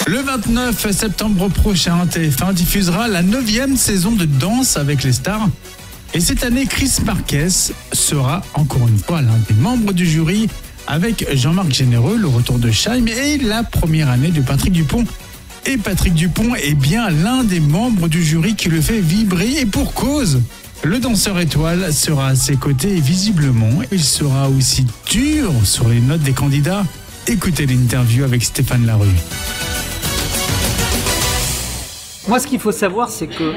Le 29 septembre prochain, TF1 diffusera la 9e saison de Danse avec les stars. Et cette année, Chris Marquez sera encore une fois l'un des membres du jury avec Jean-Marc Généreux, le retour de Chaim et la première année de Patrick Dupont. Et Patrick Dupont est bien l'un des membres du jury qui le fait vibrer et pour cause. Le danseur étoile sera à ses côtés et visiblement, il sera aussi dur sur les notes des candidats. Écoutez l'interview avec Stéphane Larue. Moi, ce qu'il faut savoir, c'est que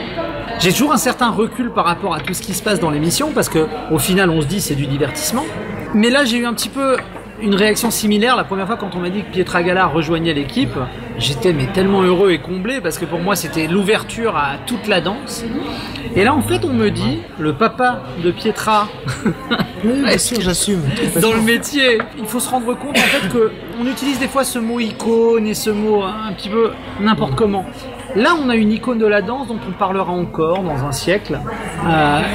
j'ai toujours un certain recul par rapport à tout ce qui se passe dans l'émission, parce qu'au final, on se dit c'est du divertissement. Mais là, j'ai eu un petit peu une réaction similaire la première fois quand on m'a dit que Pietra Gala rejoignait l'équipe. J'étais tellement heureux et comblé, parce que pour moi, c'était l'ouverture à toute la danse. Et là, en fait, on me dit, le papa de Pietra, oui, bien sûr, j'assume. Dans le métier, il faut se rendre compte en fait qu'on utilise des fois ce mot icône et ce mot un petit peu n'importe comment. Là, on a une icône de la danse dont on parlera encore dans un siècle.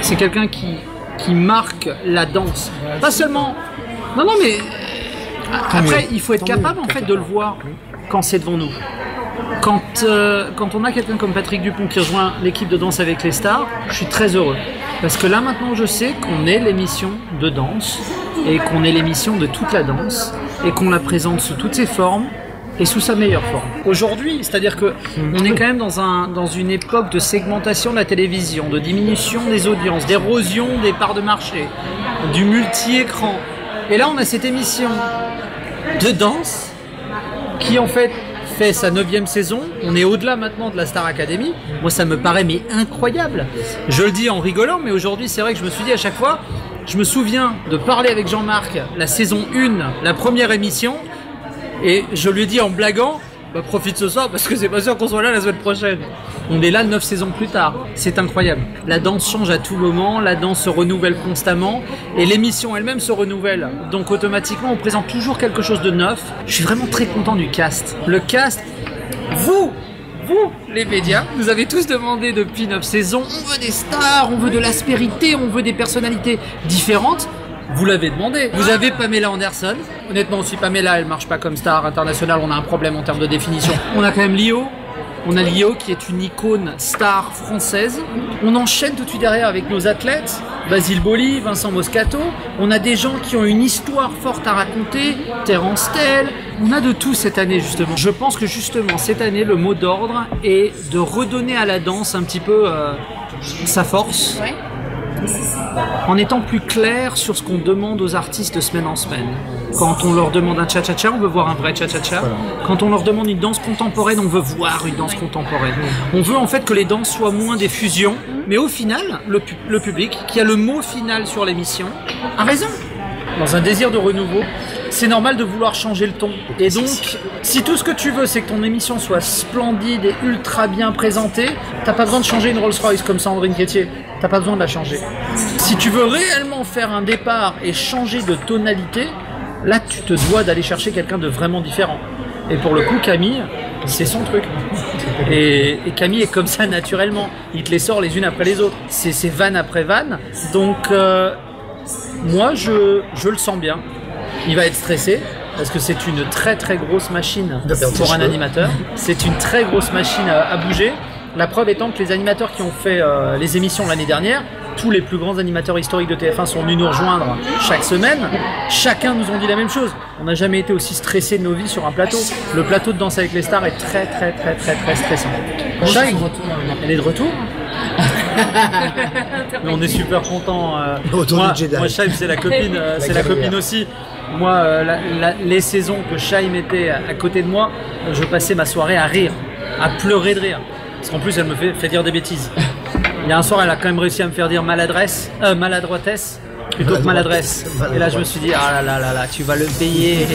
C'est quelqu'un qui marque la danse. Pas seulement... Non, mais... Après, il faut être capable en fait de le voir quand c'est devant nous. Quand on a quelqu'un comme Patrick Dupont qui rejoint l'équipe de Danse avec les stars, je suis très heureux. Parce que là, maintenant, je sais qu'on est l'émission de danse et qu'on est l'émission de toute la danse et qu'on la présente sous toutes ses formes et sous sa meilleure forme. Aujourd'hui, c'est-à-dire que on est quand même dans une époque de segmentation de la télévision, de diminution des audiences, d'érosion des parts de marché, du multi-écran. Et là, on a cette émission de danse qui, en fait sa 9e saison. On est au-delà maintenant de la Star Academy. Moi, ça me paraît incroyable. Je le dis en rigolant, mais aujourd'hui, c'est vrai que je me suis dit à chaque fois, je me souviens de parler avec Jean-Marc la saison 1, la première émission, et je lui ai dit en blaguant, profite ce soir parce que c'est pas sûr qu'on soit là la semaine prochaine. On est là 9 saisons plus tard. C'est incroyable. La danse change à tout moment, la danse se renouvelle constamment et l'émission elle-même se renouvelle. Donc automatiquement, on présente toujours quelque chose de neuf. Je suis vraiment très content du cast. Le cast, vous, les médias, vous avez tous demandé depuis 9 saisons, on veut des stars, on veut de l'aspérité, on veut des personnalités différentes. Vous l'avez demandé. Vous avez Pamela Anderson. Honnêtement, si Pamela, elle marche pas comme star internationale, on a un problème en termes de définition. On a quand même Lio. On a Lio qui est une icône star française. On enchaîne tout de suite derrière avec nos athlètes. Basile Boli, Vincent Moscato. On a des gens qui ont une histoire forte à raconter. Terence Tell. On a de tout cette année, justement. Je pense que justement, cette année, le mot d'ordre est de redonner à la danse un petit peu sa force. Ouais. En étant plus clair sur ce qu'on demande aux artistes de semaine en semaine. Quand on leur demande un cha-cha-cha, on veut voir un vrai cha-cha-cha. Quand on leur demande une danse contemporaine, on veut voir une danse contemporaine. On veut en fait que les danses soient moins des fusions, mais au final, le public, qui a le mot final sur l'émission, a raison. Dans un désir de renouveau, c'est normal de vouloir changer le ton. Et donc, si tout ce que tu veux, c'est que ton émission soit splendide et ultra bien présentée, t'as pas besoin de changer une Rolls-Royce comme Sandrine Quétier. T'as pas besoin de la changer. Si tu veux réellement faire un départ et changer de tonalité, là, tu te dois d'aller chercher quelqu'un de vraiment différent. Et pour le coup, Camille, c'est son truc. Et Camille est comme ça naturellement. Il te les sort les unes après les autres. C'est vanne après vanne. Donc, moi, je le sens bien. Il va être stressé parce que c'est une très très grosse machine pour un animateur. C'est une très grosse machine à bouger. La preuve étant que les animateurs qui ont fait les émissions l'année dernière, tous les plus grands animateurs historiques de TF1 sont venus nous rejoindre chaque semaine. Chacun nous ont dit la même chose. On n'a jamais été aussi stressé de nos vies sur un plateau. Le plateau de Danse avec les stars est très très très très très stressant. Chaim, elle est de retour. Mais on est super contents. Moi, Chaim, c'est la copine, aussi. Moi, les saisons que Chaim était à côté de moi, je passais ma soirée à rire, à pleurer de rire. Parce qu'en plus, elle me fait dire des bêtises. Il y a un soir, elle a quand même réussi à me faire dire maladroitesse plutôt que maladresse. Et là, je me suis dit, ah là là là, tu vas le payer.